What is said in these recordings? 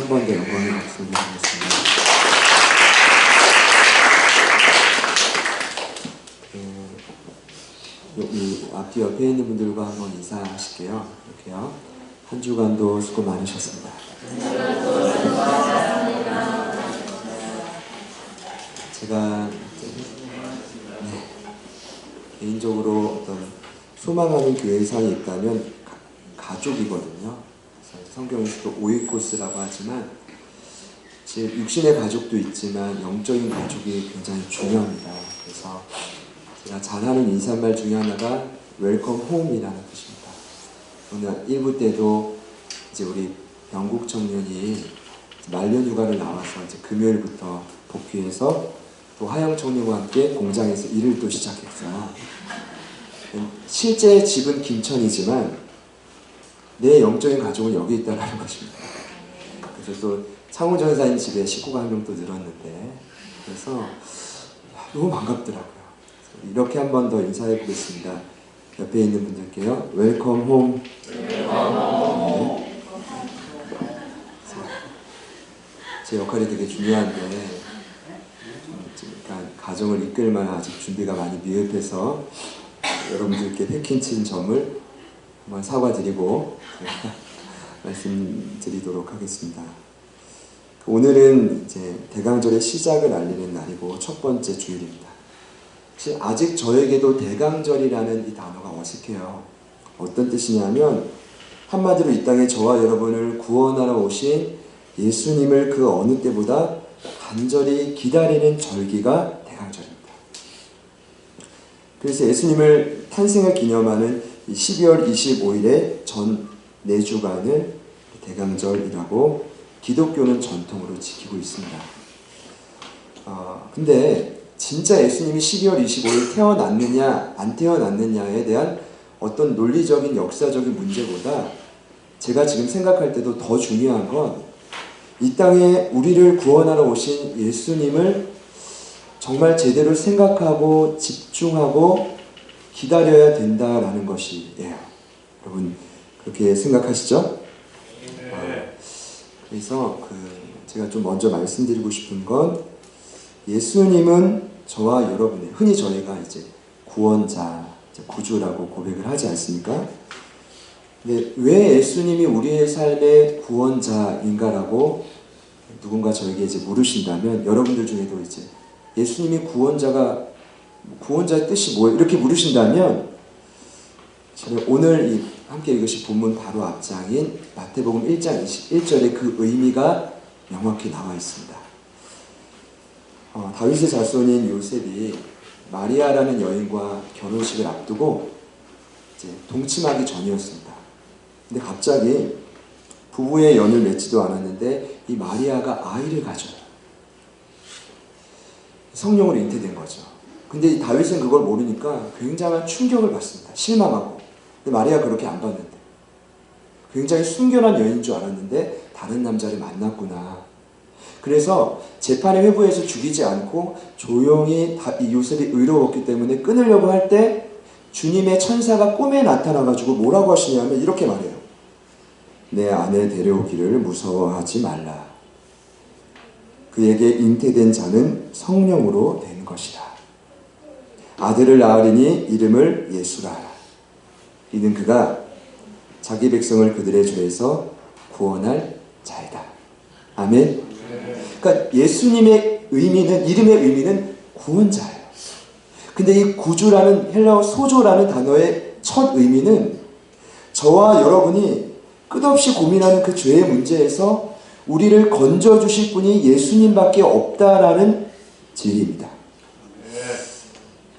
번 더 영광의 박수를 드리겠습니다. 여기 앞뒤 옆에 있는 분들과 한번 인사하실게요. 이렇게요. 한 주간도 수고 많으셨습니다. 제가 개인적으로 어떤 소망하는 교회상이 있다면 가족이거든요. 그래서 성경에서도 오이코스라고 하지만 육신의 가족도 있지만 영적인 가족이 굉장히 중요합니다. 그래서 제가 잘하는 인사말 중에 하나가 웰컴 홈이라는 뜻입니다. 오늘 1부 때도 이제 우리 영국 청년이 말년 휴가를 나와서 이제 금요일부터 복귀해서 또 하영 청년과 함께 공장에서 일을 또 시작했어요. 실제 집은 김천이지만 내 영적인 가족은 여기 있다는 것입니다. 그래서 또 창훈 전사님 집에 식구가 한 명 또 늘었는데 그래서 너무 반갑더라고요. 이렇게 한 번 더 인사해 보겠습니다. 옆에 있는 분들께요. 웰컴 홈. 제 역할이 되게 중요한데 가정을 이끌 만한 아직 준비가 많이 미흡해서 여러분들께 패킹친 점을 한번 사과드리고 말씀드리도록 하겠습니다. 오늘은 이제 대강절의 시작을 알리는 날이고 첫 번째 주일입니다. 아직 저에게도 대강절이라는 이 단어가 어색해요. 어떤 뜻이냐면 한마디로 이 땅에 저와 여러분을 구원하러 오신 예수님을 그 어느 때보다 간절히 기다리는 절기가 대강절입니다. 그래서 예수님을 탄생을 기념하는 12월 25일에 전 4주간을 대강절이라고 기독교는 전통으로 지키고 있습니다. 근데 진짜 예수님이 12월 25일 태어났느냐 안 태어났느냐에 대한 어떤 논리적인 역사적인 문제보다 제가 지금 생각할 때도 더 중요한 건 이 땅에 우리를 구원하러 오신 예수님을 정말 제대로 생각하고 집중하고 기다려야 된다라는 것이에요. 여러분 그렇게 생각하시죠? 그래서 제가 좀 먼저 말씀드리고 싶은 건 예수님은 저와 여러분의 흔히 저희가 이제 구원자, 구주라고 고백을 하지 않습니까? 근데 왜 예수님이 우리의 삶의 구원자인가라고 누군가 저에게 이제 물으신다면 여러분들 중에도 이제 예수님이 구원자의 뜻이 뭐예요? 이렇게 물으신다면 저는 오늘 함께 읽으실 본문 바로 앞장인 마태복음 1장 21절에 그 의미가 명확히 나와 있습니다. 다윗의 자손인 요셉이 마리아라는 여인과 결혼식을 앞두고 이제 동침하기 전이었습니다. 근데 갑자기 부부의 연을 맺지도 않았는데 이 마리아가 아이를 가져요. 성령으로 잉태된 거죠. 근데 다윗은 그걸 모르니까 굉장한 충격을 받습니다. 실망하고. 근데 마리아가 그렇게 안 봤는데 굉장히 순결한 여인인 줄 알았는데 다른 남자를 만났구나. 그래서 재판의 회부에서 죽이지 않고 조용히 이 요셉이 의로웠기 때문에 끊으려고 할 때 주님의 천사가 꿈에 나타나가지고 뭐라고 하시냐면 이렇게 말해요. 내 아내 데려오기를 무서워하지 말라. 그에게 잉태된 자는 성령으로 된 것이라. 아들을 낳으리니 이름을 예수라 하라. 이는 그가 자기 백성을 그들의 죄에서 구원할 자이다. 아멘. 그러니까 예수님의 의미는 이름의 의미는 구원자예요. 근데 이 구주라는 헬라어 소조라는 단어의 첫 의미는 저와 여러분이 끝없이 고민하는 그 죄의 문제에서 우리를 건져주실 분이 예수님밖에 없다라는 진리입니다.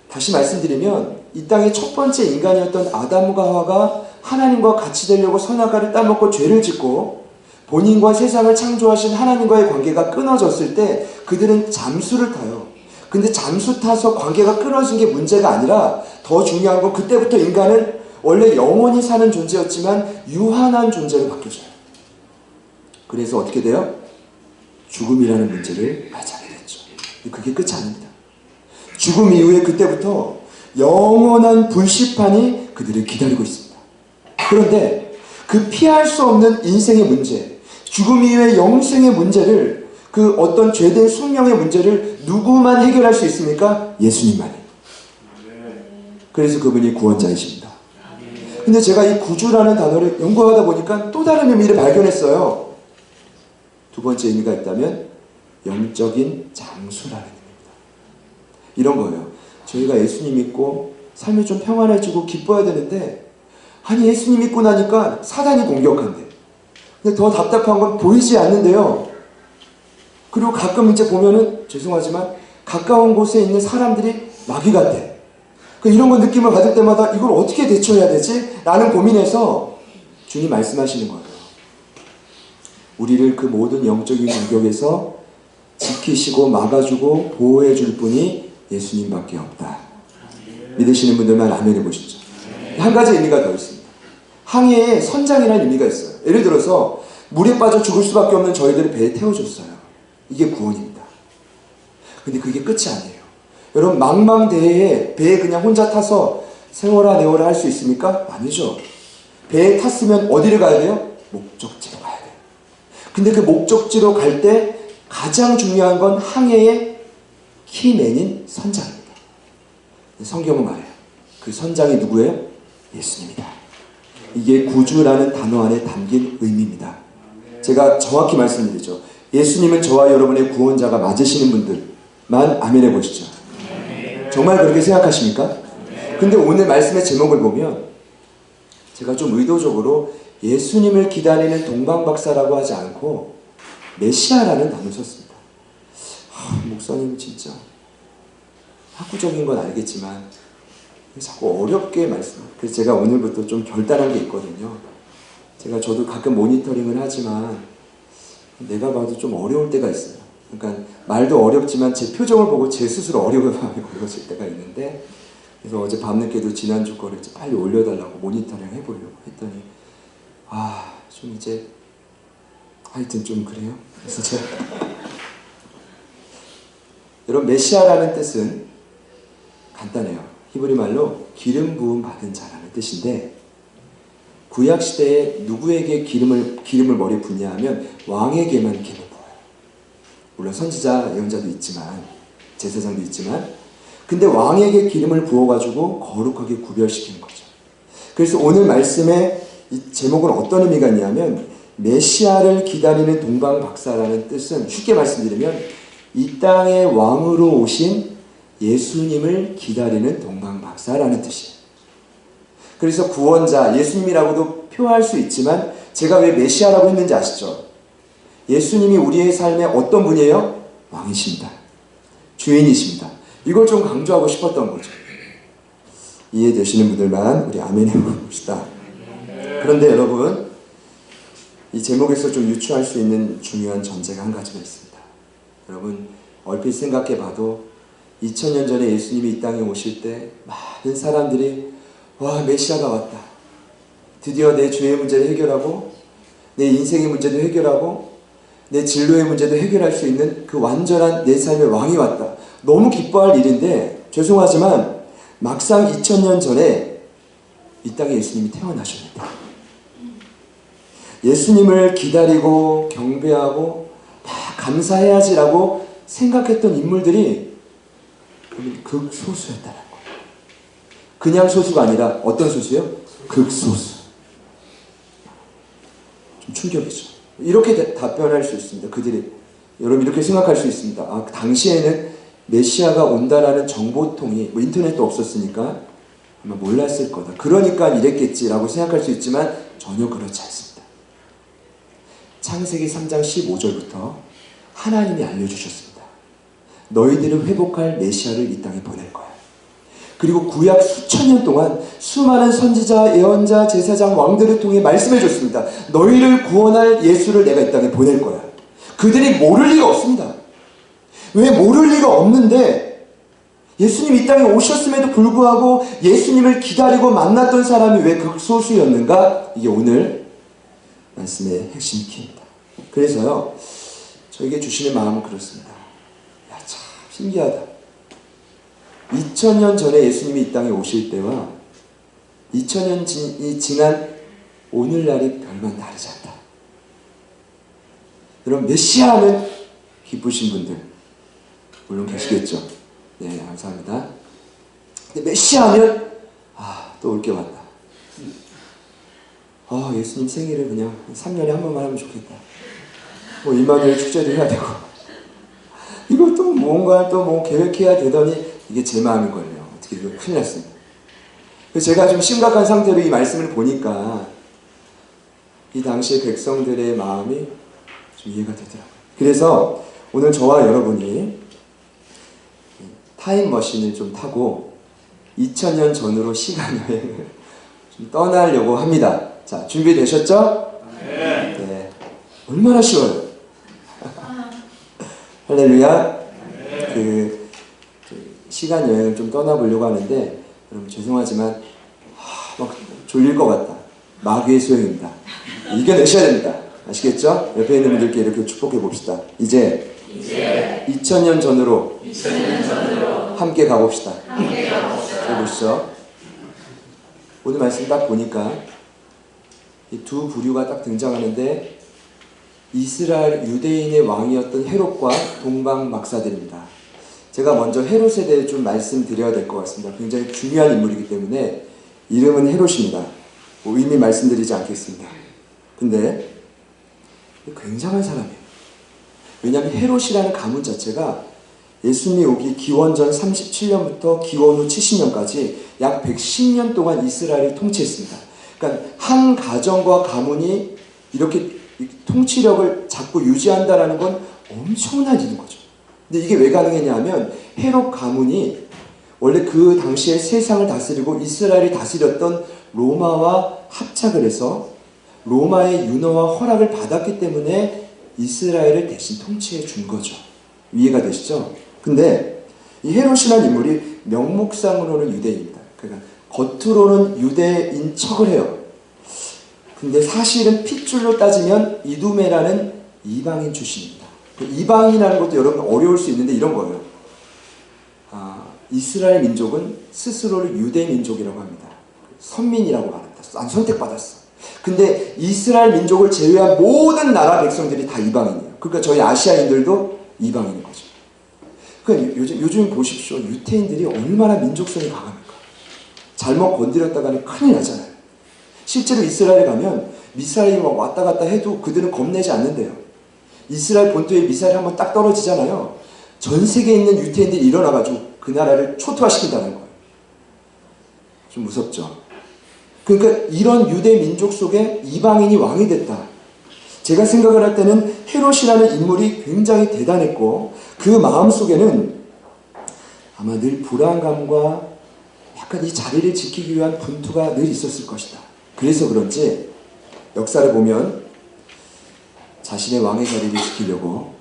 다시 말씀드리면 이 땅의 첫 번째 인간이었던 아담과 하와가 하나님과 같이 되려고 선악과를 따먹고 죄를 짓고 본인과 세상을 창조하신 하나님과의 관계가 끊어졌을 때 그들은 잠수를 타요. 근데 잠수 타서 관계가 끊어진 게 문제가 아니라 더 중요한 건 그때부터 인간은 원래 영원히 사는 존재였지만 유한한 존재로 바뀌어져요. 그래서 어떻게 돼요? 죽음이라는 문제를 맞이하게 됐죠. 그게 끝이 아닙니다. 죽음 이후에 그때부터 영원한 불시판이 그들을 기다리고 있습니다. 그런데 그 피할 수 없는 인생의 문제, 죽음 이후의 영생의 문제를, 그 어떤 죄된 숙명의 문제를 누구만 해결할 수 있습니까? 예수님만이. 그래서 그분이 구원자이십니다. 근데 제가 이 구주라는 단어를 연구하다 보니까 또 다른 의미를 발견했어요. 두 번째 의미가 있다면 영적인 장수라는 의미입니다. 이런 거예요. 저희가 예수님 믿고 삶이 좀 평안해지고 기뻐야 되는데, 아니 예수님 믿고 나니까 사단이 공격한대. 근데 더 답답한 건 보이지 않는데요. 그리고 가끔 이제 보면은, 죄송하지만 가까운 곳에 있는 사람들이 마귀 같대. 이런 거 느낌을 받을 때마다 이걸 어떻게 대처해야 되지? 라는 고민에서 주님 말씀하시는 거예요. 우리를 그 모든 영적인 공격에서 지키시고 막아주고 보호해 줄 분이 예수님밖에 없다. 믿으시는 분들만 아멘 해보시죠. 한 가지 의미가 더 있습니다. 항해에 선장이라는 의미가 있어요. 예를 들어서 물에 빠져 죽을 수밖에 없는 저희들을 배에 태워줬어요. 이게 구원입니다. 근데 그게 끝이 아니에요. 여러분, 망망대해에 배에 그냥 혼자 타서 세워라 내워라 할 수 있습니까? 아니죠. 배에 탔으면 어디를 가야 돼요? 목적지로 가야 돼요. 근데 그 목적지로 갈 때 가장 중요한 건 항해의 키맨인 선장입니다. 성경은 말해요. 그 선장이 누구예요? 예수님이다. 이게 구주라는 단어 안에 담긴 의미입니다. 제가 정확히 말씀드리죠. 예수님은 저와 여러분의 구원자가 맞으시는 분들만 아멘 해보시죠. 정말 그렇게 생각하십니까? 근데 오늘 말씀의 제목을 보면 제가 좀 의도적으로 예수님을 기다리는 동방박사라고 하지 않고 메시아라는 단어를 썼습니다. 목사님 진짜 학구적인 건 알겠지만 자꾸 어렵게 말씀해요. 그래서 제가 오늘부터 좀 결단한 게 있거든요. 저도 가끔 모니터링을 하지만 내가 봐도 좀 어려울 때가 있어요. 그러니까 말도 어렵지만 제 표정을 보고 제 스스로 어려운 마음이 걸려질 때가 있는데, 그래서 어제 밤늦게도 지난주 거를 빨리 올려달라고 모니터링 해보려고 했더니 좀 이제 하여튼 좀 그래요. 그래서 제가 여러분, 메시아라는 뜻은 간단해요. 히브리 말로 기름 부음 받은 자라는 뜻인데, 구약 시대에 누구에게 기름을 머리에 붓냐 하면 왕에게만 기름을 부어요. 물론 선지자, 예언자도 있지만, 제사장도 있지만, 근데 왕에게 기름을 부어가지고 거룩하게 구별시키는 거죠. 그래서 오늘 말씀의 이 제목은 어떤 의미가 있냐면, 메시아를 기다리는 동방박사라는 뜻은 쉽게 말씀드리면 이 땅의 왕으로 오신 예수님을 기다리는 동방박사라는 뜻이에요. 그래서 구원자, 예수님이라고도 표현할 수 있지만 제가 왜 메시아라고 했는지 아시죠? 예수님이 우리의 삶에 어떤 분이에요? 왕이십니다. 주인이십니다. 이걸 좀 강조하고 싶었던 거죠. 이해되시는 분들만 우리 아멘 해봅시다. 그런데 여러분, 이 제목에서 좀 유추할 수 있는 중요한 전제가 한 가지가 있습니다. 여러분, 얼핏 생각해 봐도 2000년 전에 예수님이 이 땅에 오실 때 많은 사람들이 와, 메시아가 왔다. 드디어 내 죄의 문제를 해결하고 내 인생의 문제도 해결하고 내 진로의 문제도 해결할 수 있는 그 완전한 내 삶의 왕이 왔다. 너무 기뻐할 일인데, 죄송하지만 막상 2000년 전에 이 땅에 예수님이 태어나셨는데, 예수님을 기다리고 경배하고 다 감사해야지라고 생각했던 인물들이 극소수였다는 거예요. 그냥 소수가 아니라 어떤 소수요? 극소수. 좀 충격이죠. 이렇게 답변할 수 있습니다. 여러분 이렇게 생각할 수 있습니다. 당시에는 메시아가 온다라는 정보통이, 인터넷도 없었으니까 아마 몰랐을 거다. 그러니까 이랬겠지라고 생각할 수 있지만 전혀 그렇지 않습니다. 창세기 3장 15절부터 하나님이 알려주셨습니다. 너희들을 회복할 메시아를 이 땅에 보낼 거야. 그리고 구약 수천 년 동안 수많은 선지자, 예언자, 제사장, 왕들을 통해 말씀해 줬습니다. 너희를 구원할 예수를 내가 이 땅에 보낼 거야. 그들이 모를 리가 없습니다. 왜 모를 리가 없는데, 예수님 이 땅에 오셨음에도 불구하고 예수님을 기다리고 만났던 사람이 왜 극소수였는가? 이게 오늘 말씀의 핵심 키입니다. 그래서요, 저에게 주시는 마음은 그렇습니다. 참 신기하다. 2000년 전에 예수님이 이 땅에 오실 때와 2000년이 지난 오늘날이 별반 다르지 않다. 그럼 메시아는 기쁘신 분들 물론 계시겠죠. 네, 감사합니다. 근데 메시아는 또 올 게 왔다. 예수님 생일을 그냥 3년에 한 번만 하면 좋겠다. 뭐 임마누엘 축제도 해야 되고 이것도 뭔가 또 뭐 계획해야 되더니 이게 제 마음인걸요. 어떻게 이거 큰일 났습니다. 그래서 제가 좀 심각한 상태로 이 말씀을 보니까 이 당시의 백성들의 마음이 좀 이해가 되더라고요. 그래서 오늘 저와 여러분이 타임머신을 좀 타고 2000년 전으로 시간여행을 좀 떠나려고 합니다. 자, 준비되셨죠? 네. 얼마나 쉬워요. 할렐루야. 시간여행을 좀 떠나보려고 하는데 여러분 죄송하지만 막 졸릴 것 같다. 마귀의 소용입니다. 이겨내셔야 됩니다. 아시겠죠? 옆에 있는 분들께 이렇게 축복해 봅시다. 이제 2000년 전으로 함께 가봅시다. 보시죠. 오늘 말씀 딱 보니까 이 두 부류가 딱 등장하는데 이스라엘 유대인의 왕이었던 헤롯과 동방 막사들입니다. 제가 먼저 헤롯에 대해 좀 말씀드려야 될 것 같습니다. 굉장히 중요한 인물이기 때문에 이름은 헤롯입니다. 뭐 의미 말씀드리지 않겠습니다. 근데 굉장한 사람이에요. 왜냐하면 헤롯이라는 가문 자체가 예수님이 오기 기원전 37년부터 기원 후 70년까지 약 110년 동안 이스라엘을 통치했습니다. 그러니까 한 가정과 가문이 이렇게 통치력을 잡고 유지한다는 건 엄청난 일인 거죠. 근데 이게 왜 가능했냐 하면 헤롯 가문이 원래 그 당시에 세상을 다스리고 이스라엘을 다스렸던 로마와 합작을 해서 로마의 윤허와 허락을 받았기 때문에 이스라엘을 대신 통치해 준 거죠. 이해가 되시죠? 근데 이 헤롯이라는 인물이 명목상으로는 유대인입니다. 그러니까 겉으로는 유대인 척을 해요. 근데 사실은 핏줄로 따지면 이두메라는 이방인 출신입니다. 이방인이라는 것도 여러분 어려울 수 있는데 이런 거예요. 이스라엘 민족은 스스로를 유대 민족이라고 합니다. 선민이라고 말합니다. 난 선택받았어. 근데 이스라엘 민족을 제외한 모든 나라 백성들이 다 이방인이에요. 그러니까 저희 아시아인들도 이방인인 거죠. 그러니까 요즘 보십시오. 유태인들이 얼마나 민족성이 강합니까? 잘못 건드렸다가는 큰일 나잖아요. 실제로 이스라엘에 가면 미사일이 막 왔다 갔다 해도 그들은 겁내지 않는데요. 이스라엘 본토에 미사일이 한번 딱 떨어지잖아요. 전 세계에 있는 유태인들이 일어나가지고 그 나라를 초토화시킨다는 거예요. 좀 무섭죠. 그러니까 이런 유대 민족 속에 이방인이 왕이 됐다. 제가 생각을 할 때는 헤롯이라는 인물이 굉장히 대단했고 그 마음속에는 아마 늘 불안감과 약간 이 자리를 지키기 위한 분투가 늘 있었을 것이다. 그래서 그런지 역사를 보면 자신의 왕의 자리를 지키려고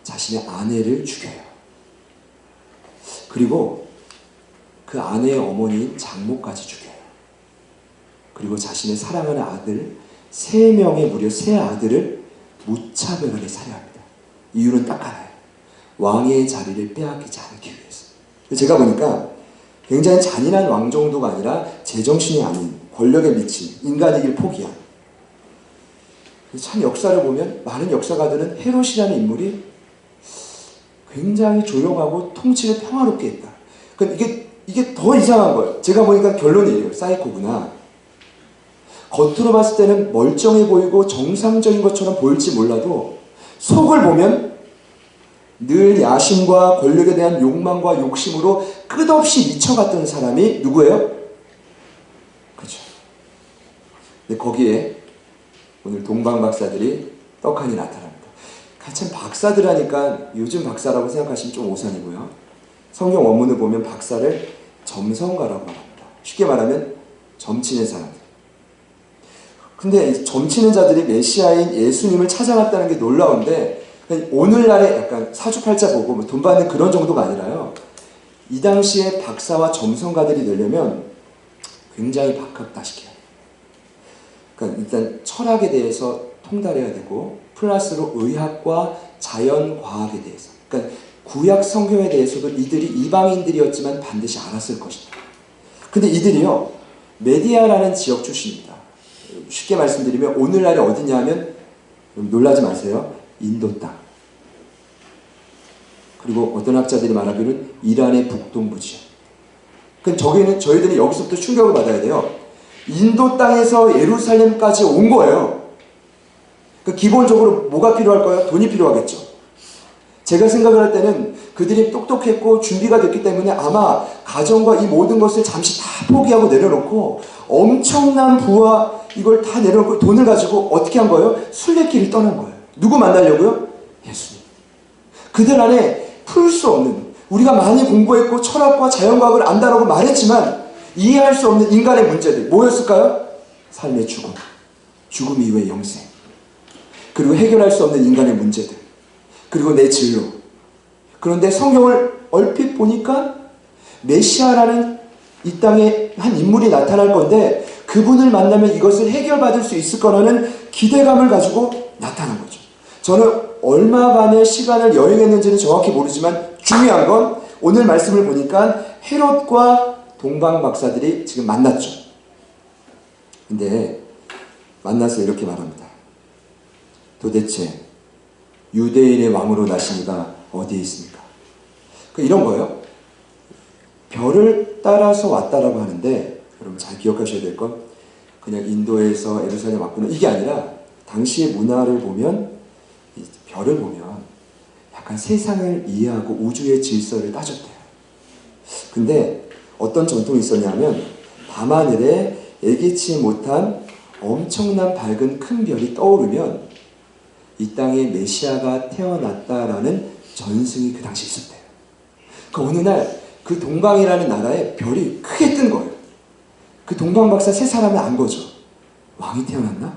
자신의 아내를 죽여요. 그리고 그 아내의 어머니인 장모까지 죽여요. 그리고 자신의 사랑하는 아들 3명의 무려 3아들을 무차별하게 살해합니다. 이유는 딱 하나예요. 왕의 자리를 빼앗기지 않기 위해서. 제가 보니까 굉장히 잔인한 왕 정도가 아니라 제정신이 아닌 권력에 미친 인간이길 포기한. 참 역사를 보면 많은 역사가들은 헤롯이라는 인물이 굉장히 조용하고 통치를 평화롭게 했다. 그러니까 이게 더 이상한 거예요. 제가 보니까 결론이 이래요. 사이코구나. 겉으로 봤을 때는 멀쩡해 보이고 정상적인 것처럼 보일지 몰라도 속을 보면 늘 야심과 권력에 대한 욕망과 욕심으로 끝없이 미쳐갔던 사람이 누구예요? 그렇죠. 근데 거기에 오늘 동방 박사들이 떡하니 나타납니다. 참 박사들 하니까 요즘 박사라고 생각하시면 좀 오산이고요. 성경 원문을 보면 박사를 점성가라고 말합니다. 쉽게 말하면 점치는 사람들. 근데 점치는 자들이 메시아인 예수님을 찾아갔다는 게 놀라운데 오늘날의 약간 사주팔자 보고 뭐 돈 받는 그런 정도가 아니라요. 이 당시에 박사와 점성가들이 되려면 굉장히 박학다식해요. 그러니까 일단 철학에 대해서 통달해야 되고 플러스로 의학과 자연과학에 대해서 그러니까 구약 성경에 대해서도 이들이 이방인들이었지만 반드시 알았을 것이다. 근데 이들이요 메디아라는 지역 출신입니다. 쉽게 말씀드리면 오늘날이 어디냐 하면 놀라지 마세요. 인도 땅. 그리고 어떤 학자들이 말하기로는 이란의 북동부지역. 그럼 저희들은 여기서부터 충격을 받아야 돼요. 인도 땅에서 예루살렘까지 온 거예요. 그러니까 기본적으로 뭐가 필요할까요? 돈이 필요하겠죠. 제가 생각을 할 때는 그들이 똑똑했고 준비가 됐기 때문에 아마 가정과 이 모든 것을 잠시 다 포기하고 내려놓고 엄청난 부와 이걸 다 내려놓고 돈을 가지고 어떻게 한 거예요? 순례길을 떠난 거예요. 누구 만나려고요? 예수님. 그들 안에 풀 수 없는, 우리가 많이 공부했고 철학과 자연과학을 안다라고 말했지만 이해할 수 없는 인간의 문제들 뭐였을까요? 삶의 죽음, 죽음 이후의 영생, 그리고 해결할 수 없는 인간의 문제들, 그리고 내 진로. 그런데 성경을 얼핏 보니까 메시아라는 이 땅에 한 인물이 나타날 건데 그분을 만나면 이것을 해결받을 수 있을 거라는 기대감을 가지고 나타난 거죠. 저는 얼마간의 시간을 여행했는지는 정확히 모르지만 중요한 건 오늘 말씀을 보니까 헤롯과 동방 박사들이 지금 만났죠. 근데 만나서 이렇게 말합니다. 도대체 유대인의 왕으로 나신 이가 어디에 있습니까? 이런 거예요. 별을 따라서 왔다라고 하는데 여러분 잘 기억하셔야 될 건 그냥 인도에서 예루살렘 왔구나 이게 아니라 당시의 문화를 보면 별을 보면 약간 세상을 이해하고 우주의 질서를 따졌대요. 근데 어떤 전통이 있었냐면 밤하늘에 예기치 못한 엄청난 밝은 큰 별이 떠오르면 이 땅에 메시아가 태어났다라는 전승이 그 당시 있었대요. 어느 날 그 동방이라는 나라에 별이 크게 뜬 거예요. 그 동방 박사 세 사람은 안 거죠. 왕이 태어났나?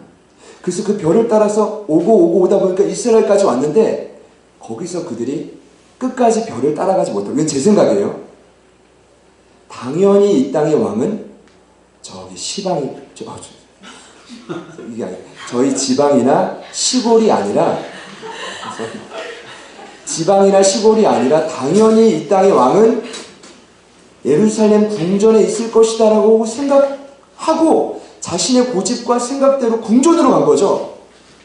그래서 그 별을 따라서 오고 오다 보니까 이스라엘까지 왔는데 거기서 그들이 끝까지 별을 따라가지 못하고, 이건 제 생각이에요. 당연히 이 땅의 왕은 저기 시방이 이게 아니라 저희 지방이나 시골이 아니라 지방이나 시골이 아니라 당연히 이 땅의 왕은 예루살렘 궁전에 있을 것이다 라고 생각하고 자신의 고집과 생각대로 궁전으로 간 거죠.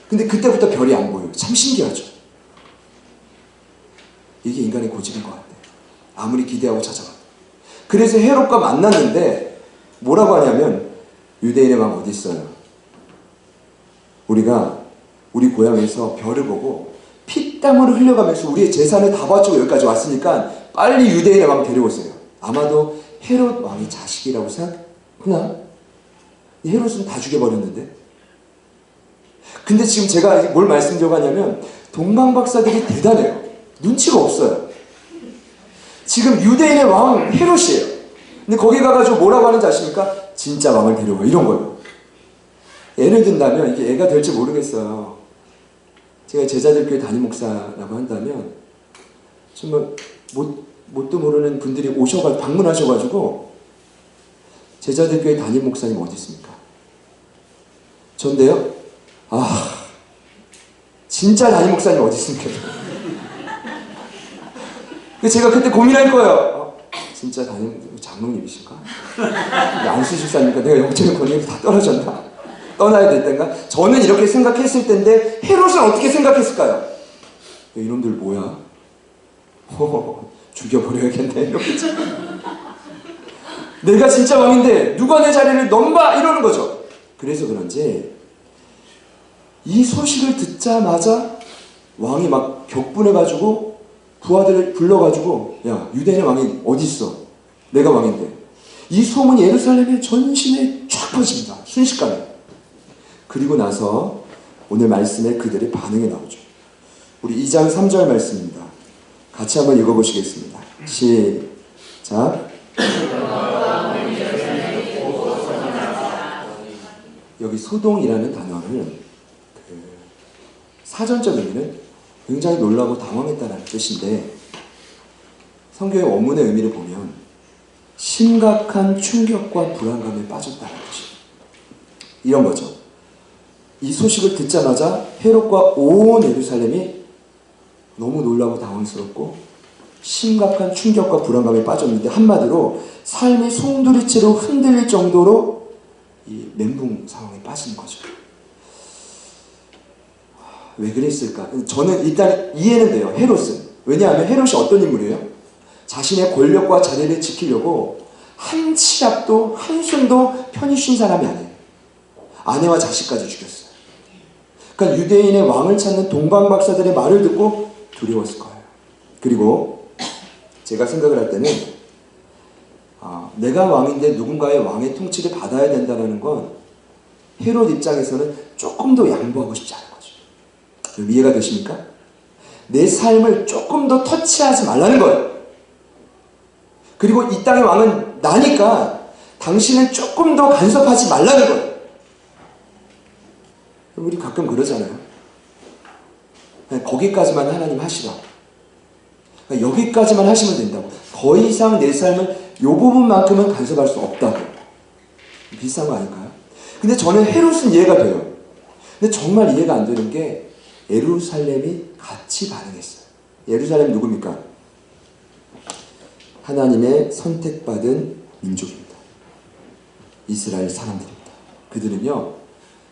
근데 그때부터 별이 안 보여요. 참 신기하죠. 이게 인간의 고집인 것 같아요. 아무리 기대하고 찾아가도. 그래서 헤롯과 만났는데 뭐라고 하냐면 유대인의 왕 어디 있어요? 우리가 우리 고향에서 별을 보고 피땀을 흘려가면서 우리의 재산을 다 바치고 여기까지 왔으니까 빨리 유대인의 왕 데려오세요. 아마도 헤롯 왕이 자식이라고 생각하나? 헤롯은 다 죽여버렸는데. 근데 지금 제가 뭘 말씀드리려고 하냐면 동방 박사들이 대단해요. 눈치가 없어요. 지금 유대인의 왕 헤롯이에요. 근데 거기 가가지고 뭐라고 하는지 아십니까? 진짜 왕을 데려와 이런 거예요. 예를 든다면 이게 애가 될지 모르겠어요. 제가 제자들 교회 담임 목사라고 한다면 정말 뭣도 모르는 분들이 방문하셔가지고 제자들 교회 담임 목사님 어디 있습니까? 전데요? 진짜 담임 목사님 어디 있습니까? 제가 그때 고민할 거예요. 진짜 장로님이실까? 안수집사니까 내가 영적인 권력이 다 떨어졌나? 떠나야 될 때인가? 저는 이렇게 생각했을 텐데 헤롯은 어떻게 생각했을까요? 이놈들 뭐야? 죽여버려야겠네. 내가 진짜 왕인데 누가 내 자리를 넘봐? 이러는 거죠. 그래서 그런지 이 소식을 듣자마자 왕이 막 격분해가지고 부하들을 불러가지고 야 유대인의 왕이 어디 있어? 내가 왕인데. 이 소문이 예루살렘의 전신에 쫙 퍼집니다. 순식간에. 그리고 나서 오늘 말씀에 그들의 반응이 나오죠. 우리 2장 3절 말씀입니다. 같이 한번 읽어보시겠습니다. 시작. 여기 소동이라는 단어를 사전적 의미는 굉장히 놀라고 당황했다는 뜻인데 성경의 원문의 의미를 보면 심각한 충격과 불안감에 빠졌다는 뜻이에요. 이런 거죠. 이 소식을 듣자마자 헤롯과 온 예루살렘이 너무 놀라고 당황스럽고 심각한 충격과 불안감에 빠졌는데 한마디로 삶이 송두리째로 흔들릴 정도로 이 멘붕 상황에 빠지는 거죠. 왜 그랬을까? 저는 일단 이해는 돼요. 헤롯은. 왜냐하면 헤롯이 어떤 인물이에요? 자신의 권력과 자리를 지키려고 한 치 앞도 한숨도 편히 쉰 사람이 아니에요. 아내와 자식까지 죽였어요. 그러니까 유대인의 왕을 찾는 동방박사들의 말을 듣고 두려웠을 거예요. 그리고 제가 생각을 할 때는 내가 왕인데 누군가의 왕의 통치를 받아야 된다는 건 헤롯 입장에서는 조금 더 양보하고 싶지 않은 거죠. 그럼 이해가 되십니까? 내 삶을 조금 더 터치하지 말라는 거예요. 그리고 이 땅의 왕은 나니까 당신은 조금 더 간섭하지 말라는 거예요. 우리 가끔 그러잖아요. 그냥 거기까지만 하나님 하시라. 그러니까 여기까지만 하시면 된다고. 더 이상 내 삶을 이 부분만큼은 간섭할 수 없다고. 비슷한 거 아닐까요? 근데 저는 헤롯은 이해가 돼요. 근데 정말 이해가 안 되는 게 예루살렘이 같이 반응했어요. 예루살렘 누굽니까? 하나님의 선택받은 민족입니다. 이스라엘 사람들입니다. 그들은요,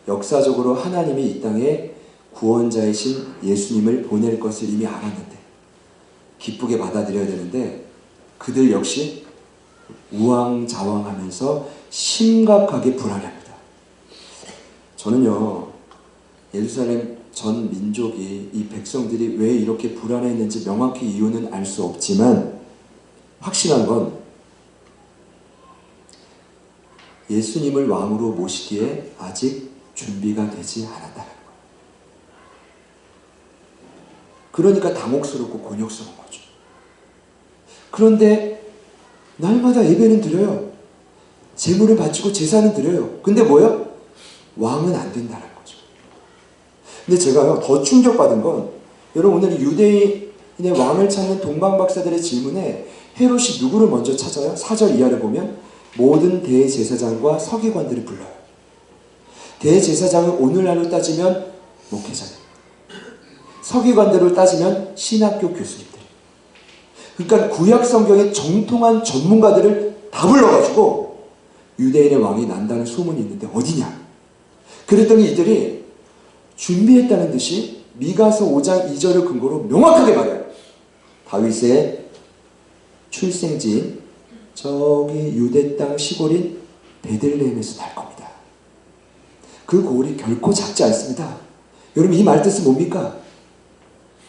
역사적으로 하나님이 이 땅에 구원자이신 예수님을 보낼 것을 이미 알았는데, 기쁘게 받아들여야 되는데, 그들 역시 우왕좌왕하면서 심각하게 불안해합니다. 저는요, 예루살렘 전 민족이, 이 백성들이 왜 이렇게 불안해했는지 명확히 이유는 알 수 없지만 확실한 건 예수님을 왕으로 모시기에 아직 준비가 되지 않았다는 거예요. 그러니까 당혹스럽고 곤욕스러운 거죠. 그런데 날마다 예배는 드려요. 제물을 바치고 제사는 드려요. 근데 뭐요? 왕은 안 된다는 거죠. 근데 제가요, 더 충격받은 건, 여러분 오늘 유대인의 왕을 찾는 동방박사들의 질문에 헤롯이 누구를 먼저 찾아요? 4절 이하를 보면 모든 대제사장과 서기관들을 불러요. 대제사장은 오늘날로 따지면 목회자들, 서기관들로 따지면 신학교 교수님들. 그러니까 구약 성경의 정통한 전문가들을 다 불러가지고 유대인의 왕이 난다는 소문이 있는데 어디냐? 그랬더니 이들이 준비했다는 듯이 미가서 5장 2절을 근거로 명확하게 말해요. 다윗의 출생지인 저기 유대 땅 시골인 베들레헴에서 날 겁니다. 그 고을이 결코 작지 않습니다. 여러분 이 말뜻은 뭡니까?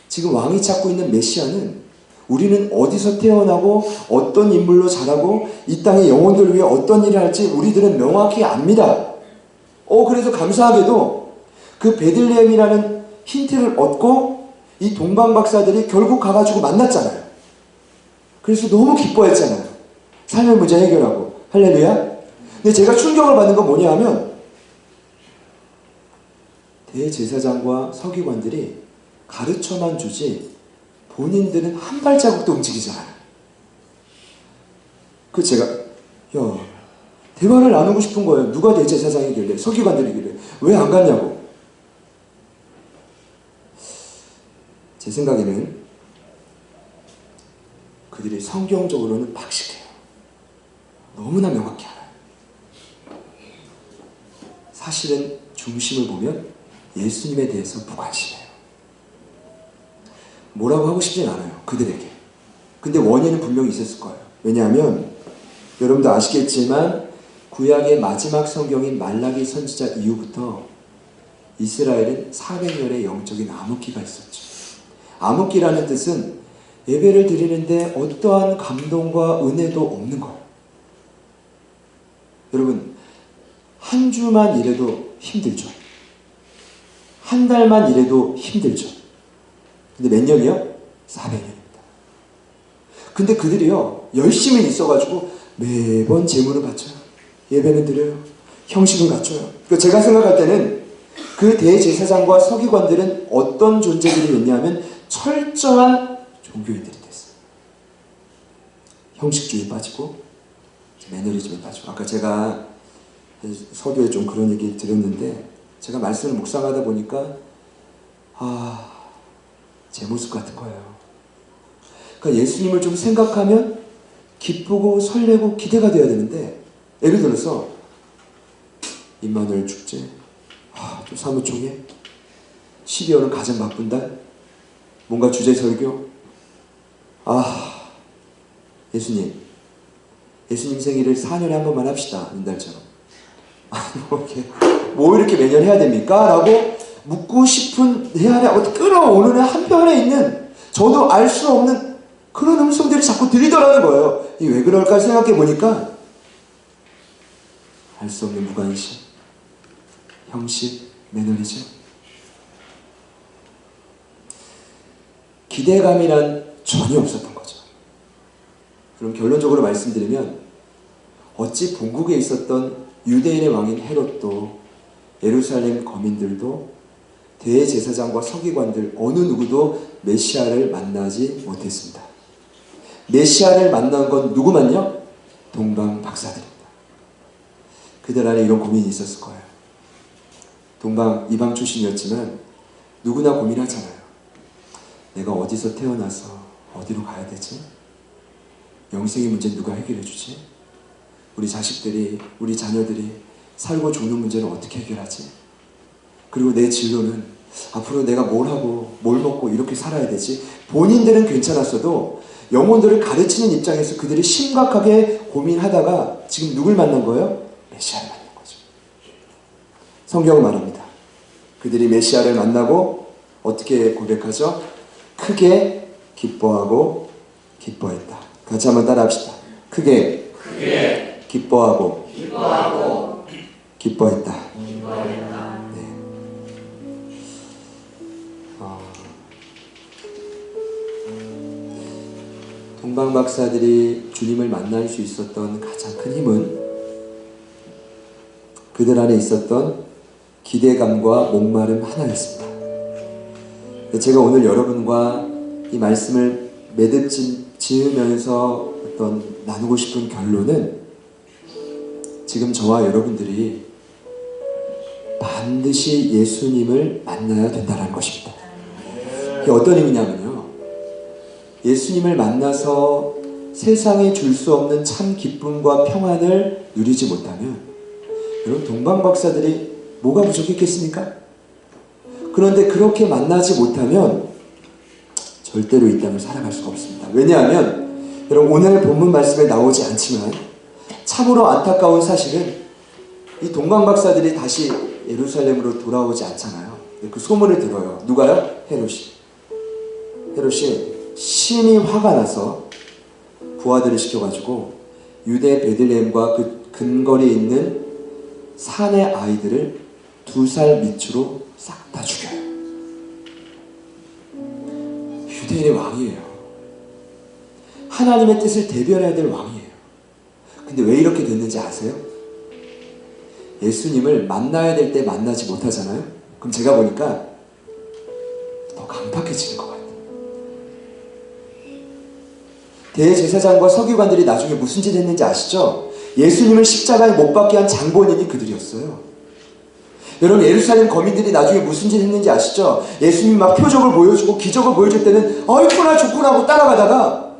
지금 왕이 찾고 있는 메시아는 우리는 어디서 태어나고 어떤 인물로 자라고 이 땅의 영혼들을 위해 어떤 일을 할지 우리들은 명확히 압니다. 그래서 감사하게도 그 베들레헴이라는 힌트를 얻고 이 동방박사들이 결국 가가지고 만났잖아요. 그래서 너무 기뻐했잖아요. 삶의 문제 해결하고. 할렐루야. 근데 제가 충격을 받는 건 뭐냐 하면 대제사장과 서기관들이 가르쳐만 주지 본인들은 한 발자국도 움직이지 않아요. 제가 대화를 나누고 싶은 거예요. 누가 대제사장이길래, 서기관들이길래 왜 안 갔냐고. 제 생각에는 그들이 성경적으로는 박식해요. 너무나 명확히 알아요. 사실은 중심을 보면 예수님에 대해서 무관심해요. 뭐라고 하고 싶진 않아요. 그들에게. 근데 원인은 분명히 있었을 거예요. 왜냐하면 여러분도 아시겠지만 구약의 마지막 성경인 말라기 선지자 이후부터 이스라엘은 400년의 영적인 암흑기가 있었죠. 암흑기라는 뜻은 예배를 드리는데 어떠한 감동과 은혜도 없는 거예요. 여러분 한 주만 일해도 힘들죠. 한 달만 일해도 힘들죠. 근데 몇 년이요? 400년입니다. 근데 그들이요 열심히 있어가지고 매번 제물을 바쳐요. 예배는 드려요. 형식을 갖춰요. 그러니까 제가 생각할 때는 그 대제사장과 서기관들은 어떤 존재들이었냐면 철저한 종교인들이 됐어요. 형식주의에 빠지고 매너리즘에 빠지고. 아까 제가 서두에 좀 그런 얘기 드렸는데 제가 말씀을 묵상하다 보니까 제 모습 같은 거예요. 그러니까 예수님을 좀 생각하면 기쁘고 설레고 기대가 돼야 되는데 예를 들어서 임마누엘 축제, 또 사무총회, 12월은 가장 바쁜 달, 뭔가 주제 설교. 예수님 생일을 4년에 한 번만 합시다. 민달처럼. 뭐 이렇게 매년 해야 됩니까? 라고 묻고 싶은 내 안에 끌어오는 한편에 있는 저도 알 수 없는 그런 음성들이 자꾸 들리더라는 거예요. 이게 왜 그럴까 생각해 보니까 알 수 없는 무관심, 형식, 매너리즘, 기대감이란 전혀 없었던 거죠. 그럼 결론적으로 말씀드리면 어찌 본국에 있었던 유대인의 왕인 헤롯도 예루살렘 거민들도 대제사장과 서기관들 어느 누구도 메시아를 만나지 못했습니다. 메시아를 만난 건 누구만요? 동방 박사들입니다. 그들 안에 이런 고민이 있었을 거예요. 이방 출신이었지만 누구나 고민하잖아요. 내가 어디서 태어나서 어디로 가야 되지? 영생의 문제는 누가 해결해 주지? 우리 자식들이, 우리 자녀들이 살고 죽는 문제는 어떻게 해결하지? 그리고 내 진로는 앞으로 내가 뭘 하고 뭘 먹고 이렇게 살아야 되지? 본인들은 괜찮았어도 영혼들을 가르치는 입장에서 그들이 심각하게 고민하다가 지금 누굴 만난 거예요? 메시아를 만난 거죠. 성경은 말합니다. 그들이 메시아를 만나고 어떻게 고백하죠? 크게 기뻐하고 기뻐했다. 같이 한번 따라합시다. 크게 기뻐하고 기뻐했다. 네. 동방 박사들이 주님을 만날 수 있었던 가장 큰 힘은 그들 안에 있었던 기대감과 목마름 하나였습니다. 제가 오늘 여러분과 이 말씀을 매듭 지으면서 나누고 싶은 결론은 지금 저와 여러분들이 반드시 예수님을 만나야 된다는 것입니다. 이게 어떤 의미냐면요, 예수님을 만나서 세상에 줄 수 없는 참 기쁨과 평안을 누리지 못하면 여러분 동방박사들이 뭐가 부족했겠습니까? 그런데 그렇게 만나지 못하면 절대로 이 땅을 살아갈 수가 없습니다. 왜냐하면 여러분 오늘 본문 말씀에 나오지 않지만 참으로 안타까운 사실은 이 동방박사들이 다시 예루살렘으로 돌아오지 않잖아요. 그 소문을 들어요. 누가요? 헤롯이 심히 화가 나서 부하들을 시켜가지고 유대 베들레헴과 그 근거리에 있는 산의 아이들을 2살 밑으로 싹 다 죽여요. 유대인의 왕이에요. 하나님의 뜻을 대변해야 될 왕이에요. 근데 왜 이렇게 됐는지 아세요? 예수님을 만나야 될 때 만나지 못하잖아요. 그럼 제가 보니까 더 강팍해지는 것 같아요. 대제사장과 서기관들이 나중에 무슨 짓 했는지 아시죠? 예수님을 십자가에 못 박게 한 장본인이 그들이었어요. 여러분 예루살렘 거민들이 나중에 무슨 짓 했는지 아시죠? 예수님 막 표적을 보여주고 기적을 보여줄 때는 어이구나 좋구나 하고 따라가다가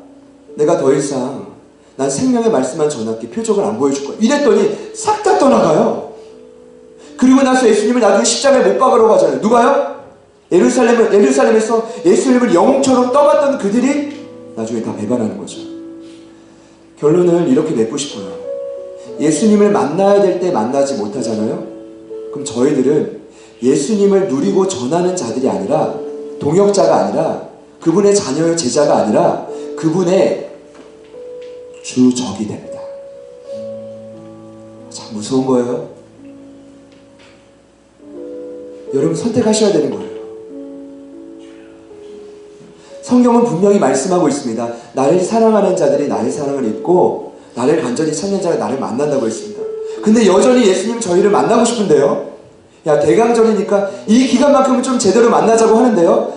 내가 더 이상 난 생명의 말씀만 전할게, 표적을 안 보여줄 거야 이랬더니 싹 다 떠나가요. 그리고 나서 예수님을 나중에 십자가에 못 박으러 가잖아요. 누가요? 예루살렘에서 예수님을 영웅처럼 떠받던 그들이 나중에 다 배반하는 거죠. 결론을 이렇게 맺고 싶어요. 예수님을 만나야 될 때 만나지 못하잖아요. 그럼 저희들은 예수님을 누리고 전하는 자들이 아니라, 동역자가 아니라, 그분의 자녀의 제자가 아니라 그분의 주적이 됩니다. 참 무서운 거예요. 여러분 선택하셔야 되는 거예요. 성경은 분명히 말씀하고 있습니다. 나를 사랑하는 자들이 나의 사랑을 입고 나를 간절히 찾는 자가 나를 만난다고 했습니다. 근데 여전히 예수님 저희를 만나고 싶은데요. 야 대강절이니까 이 기간만큼은 좀 제대로 만나자고 하는데요.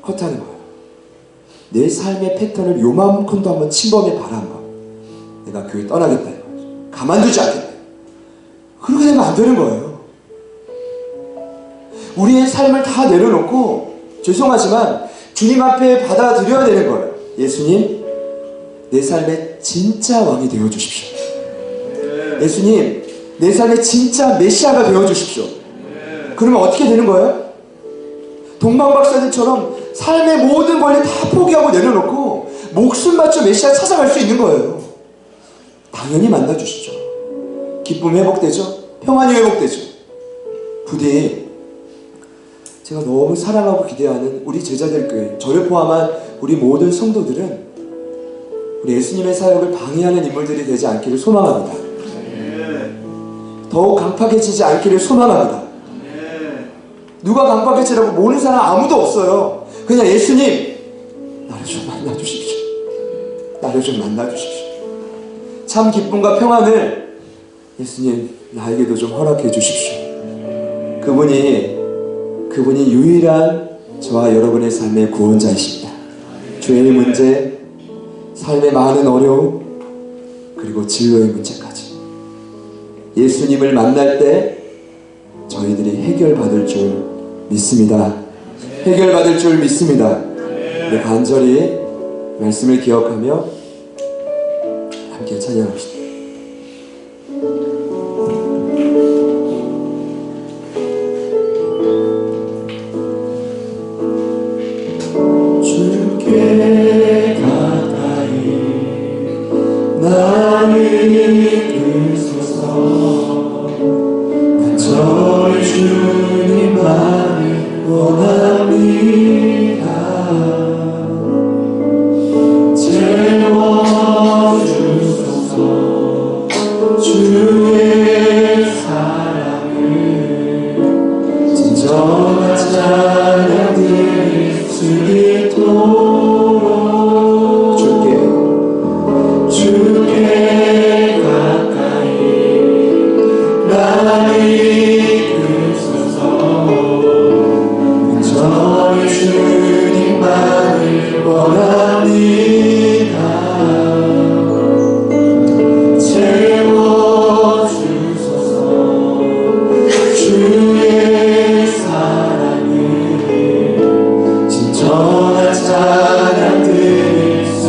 컷하는 거예요. 내 삶의 패턴을 요만큼도 한번 침범해 봐라 한번. 내가 교회 떠나겠다 이거죠. 가만두지 않겠다. 그렇게 되면 안 되는 거예요. 우리의 삶을 다 내려놓고 죄송하지만 주님 앞에 받아들여야 되는 거예요. 예수님, 내 삶의 진짜 왕이 되어주십시오. 예수님, 내 삶의 진짜 메시아가 되어주십시오. 그러면 어떻게 되는 거예요? 동방박사들처럼 삶의 모든 권리 다 포기하고 내려놓고 목숨 바쳐 메시아 찾아갈 수 있는 거예요. 당연히 만나주시죠. 기쁨이 회복되죠. 평안이 회복되죠. 부디 제가 너무 사랑하고 기대하는 우리 제자들 교회, 저를 포함한 우리 모든 성도들은 우리 예수님의 사역을 방해하는 인물들이 되지 않기를 소망합니다. 더욱 강팍해지지 않기를 소망합니다. 누가 강팍해지라고 모르는 사람 아무도 없어요. 그냥 예수님, 나를 좀 만나주십시오. 나를 좀 만나주십시오. 참 기쁨과 평안을 예수님 나에게도 좀 허락해 주십시오. 그분이 유일한 저와 여러분의 삶의 구원자이십니다. 죄의 문제, 삶의 많은 어려움, 그리고 진로의 문제까지 예수님을 만날 때 저희들이 해결받을 줄 믿습니다. 해결받을 줄 믿습니다. 네, 간절히 말씀을 기억하며 함께 찬양합시다. 주께 가까이 나를 이끌소서. 난 저희 주님만을 원합니다. 채워주소서. 주의 사랑을 진정한 찬양 드릴 수 있도록 주께 가까이 나를 이끌소서. 저희 주님만을 원합니다. 채워주소서. 주의 사랑을 진정한 찬양 드릴 수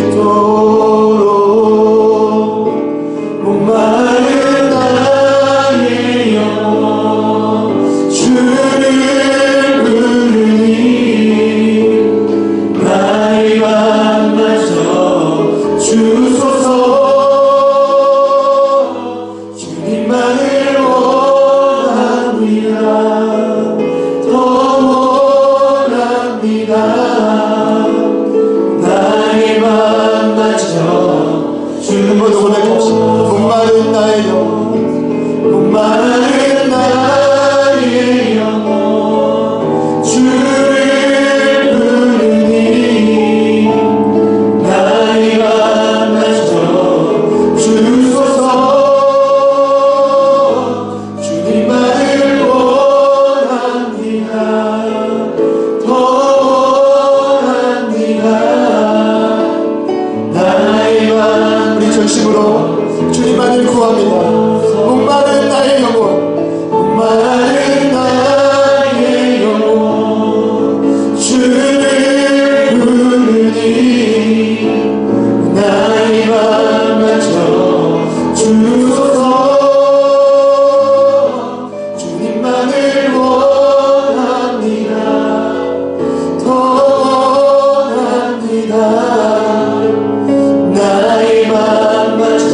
있도록 목마른 나의 영혼 주를 부르니 나의 맘마저 주소서. 주님만을 원합니다. 더 원합니다. 나의 맘마저 주님만을 원합니다. 목마른 나의 영혼, 목마른 나의 영혼 주를 부르니 나의 맘마저 주소서. 주님만을 원합니다. 더 원합니다. 나의 맘 우리 전심으로 주님만을 구합니다. 목마른 나의 영혼, 목마른 나의 영혼 주를 부르니 나의 맘마저 주소서. 주님만을 원합니다. 더 원합니다. 나의 맘마저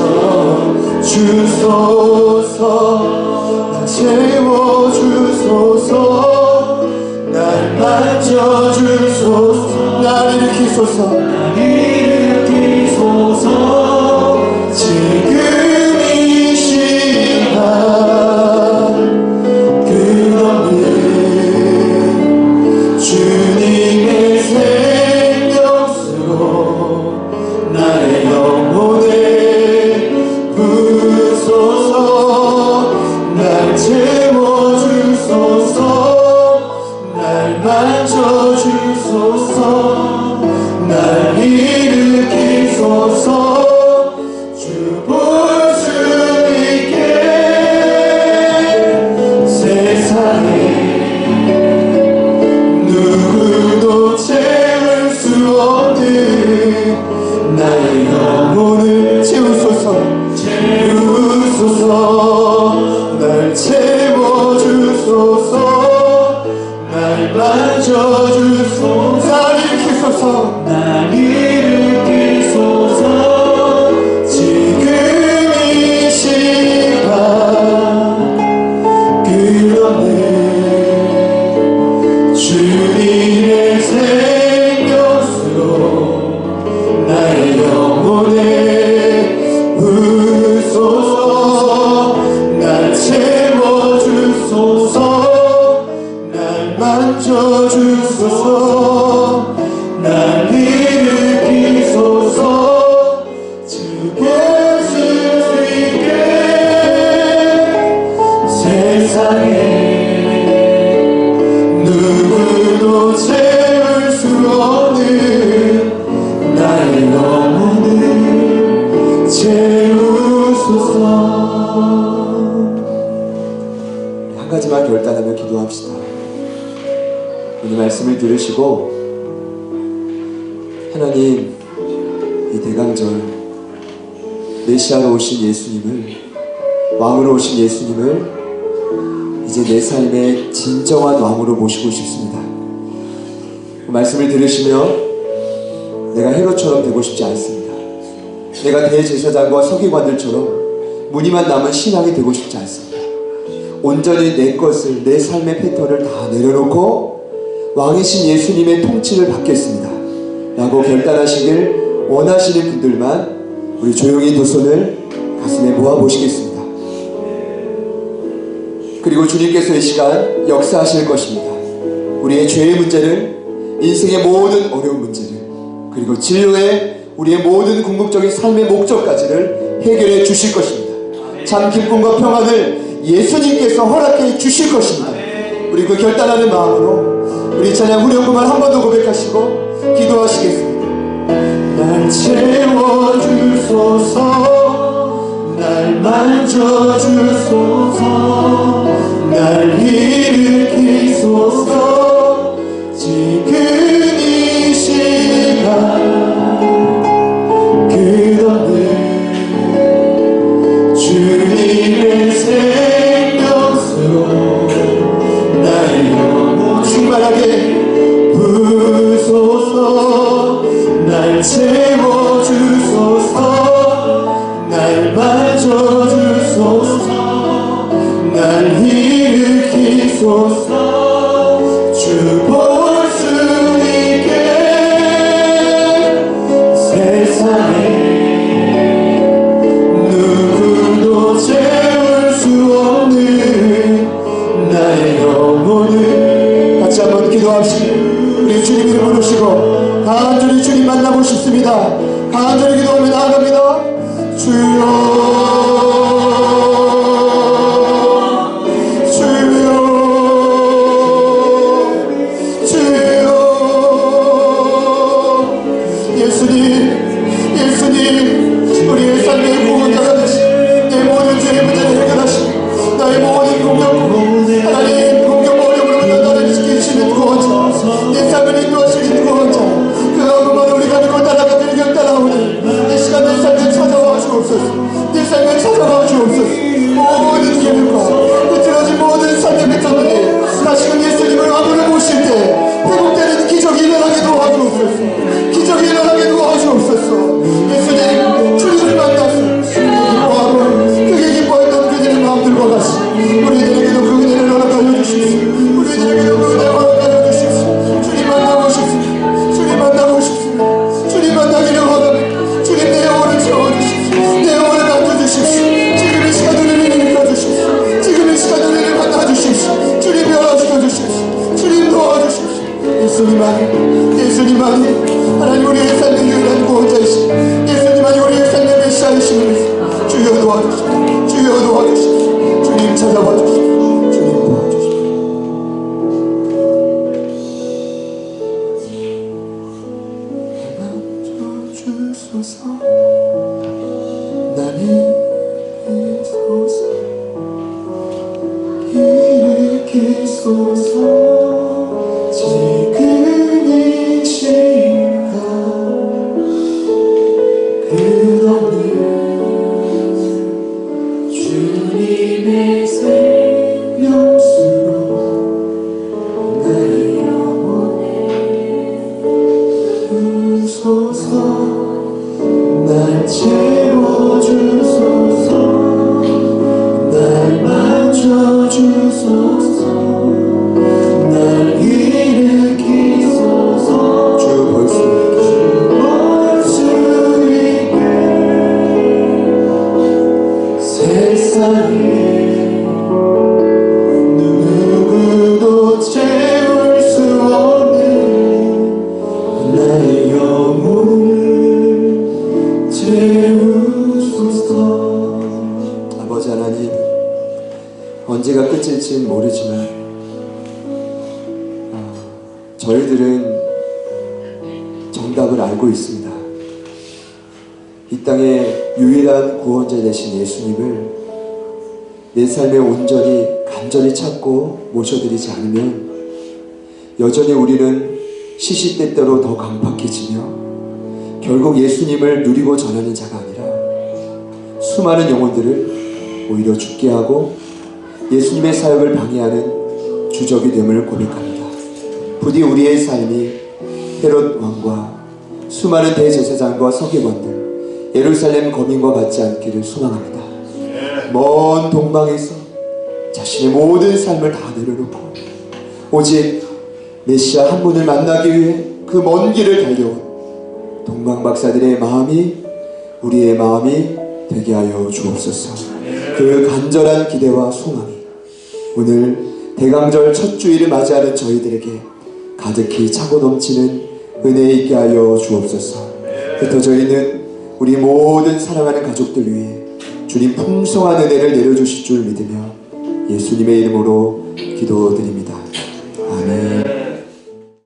주소서. 날 채워주소서. 날 만져주소서. 날 일으키소서. 날 일으키소서. 지금 이 시간 끝없는 주님의 생명수로 나의 영혼을 부소서. 날 채워주소서. 날 만져주소서. 날 기도합시다. 오늘 말씀을 들으시고 하나님, 이 대강절 메시아로 오신 예수님을, 왕으로 오신 예수님을 이제 내 삶의 진정한 왕으로 모시고 싶습니다. 그 말씀을 들으시며 내가 헤롯처럼 되고 싶지 않습니다. 내가 대제사장과 서기관들처럼 무늬만 남은 신앙이 되고 싶지 않습니다. 온전히 내 것을, 내 삶의 패턴을 다 내려놓고 왕이신 예수님의 통치를 받겠습니다 라고 결단하시길 원하시는 분들만 우리 조용히 두 손을 가슴에 모아보시겠습니다. 그리고 주님께서 이 시간 역사하실 것입니다. 우리의 죄의 문제를, 인생의 모든 어려운 문제를, 그리고 진료의 우리의 모든 궁극적인 삶의 목적까지를 해결해 주실 것입니다. 참 기쁨과 평안을 예수님께서 허락해 주실 것입니다. 우리 그 결단하는 마음으로 우리 찬양 후렴구만 한 번 더 고백하시고 기도하시겠습니다. 날 채워주소서, 날 만져주소서, 날 일으키소서. 지금 이 시간 끝없는 주님의 생명수로 나의 영혼 충만하게 부으소서. 날 채워주소서, 날 만져주소서, 날 일으키소서. 주 볼 수 있게 세상에 누구도 채울 수 없는 나의 영혼을 같이 한번 기도합시다. 우리 주님 이름 부르시고 간절히 주님 만나고 싶습니다. 간절히 기도하며 나아갑니다. 주여, 우리의 삶의 구원자가 되시, 내 모든 죄의 문제를 해결하시고 나의 모든 공격으로 하나님 공격 어려움으로부터 나를 지키시는 구원자, 내 삶을 인도하시는 구원자, 그 어금을 우리가 믿고 따라가기를 경따라오니 이 시간 내 삶을 찾아와 주옵소서. 내 삶을 찾아와 주옵소서. 모든 기능과 흐트러진 모든 삶의 패턴들이 다시금 예수님을 왕으로 모실 때 회복되는 기적이 일어나게 도와주옵소서. 기적이 일어나게 도와주옵소서. 예수님 주님을 만나서 기뻐하고 그게 기뻐했던 그들의 마음들과 같이 우리들에게도 그 은혜를 허락하여 주십시오. 우리들에게도 그 은혜를 허락하여 주십시오. 주님 만나고 싶습니다. 주님 만나고 싶습니다. 주님 만나기를 원합니다. 주님 내 영혼을 채워주십시오. 내 영혼을 만져주십시오. 지금 이 시간 은혜를 일으켜주십시오. 지금 이 시간 은혜를 만나주십시오. 주님 변화시켜주십시오. 주님 도와주십시오. 예수님만이, 예수님만이 하나님 우리의 삶의 유일한 구원자이시오. 예수님만이 우리의 삶의 메시아이심을 주여 도와주십시오. 주여 도와주십시오. 주님 찾아와 주십시오. 주님 도와주십시오. 만져주소서, 날 일으키소서, 일으키소서. 지금 이 시간 끝없는 주님의 생명수로 나의 영혼을 부으소서. 날 채워주소서, 날 만져주소서, 날 일으키소서. 주 볼 수 있게 세상에 누구도 채울 수 없는 나의 영혼을 채우소서. 아버지 하나님, 언제가 끝일지는 모르지만 저희들은 정답을 알고 있습니다. 이 땅의 유일한 구원자 되신 예수님을 내 삶에 온전히 간절히 찾고 모셔드리지 않으면 여전히 우리는 시시때때로 더 강팍해지며 결국 예수님을 누리고 전하는 자가 아니라 수많은 영혼들을 오히려 죽게 하고 예수님의 사역을 방해하는 주적이 됨을 고백합니다. 부디 우리의 삶이 헤롯 왕과 수많은 대제사장과 서기관들, 예루살렘 거민과 같지 않기를 소망합니다. 먼 동방에서 자신의 모든 삶을 다 내려놓고 오직 메시아 한 분을 만나기 위해 그 먼 길을 달려온 동방박사들의 마음이 우리의 마음이 되게 하여 주옵소서. 그 간절한 기대와 소망이 오늘 대강절 첫 주일을 맞이하는 저희들에게 가득히 차고 넘치는 은혜 있게 하여 주옵소서. 흩어져 있는 우리 모든 사랑하는 가족들 위해 주님 풍성한 은혜를 내려주실 줄 믿으며 예수님의 이름으로 기도드립니다. 아멘.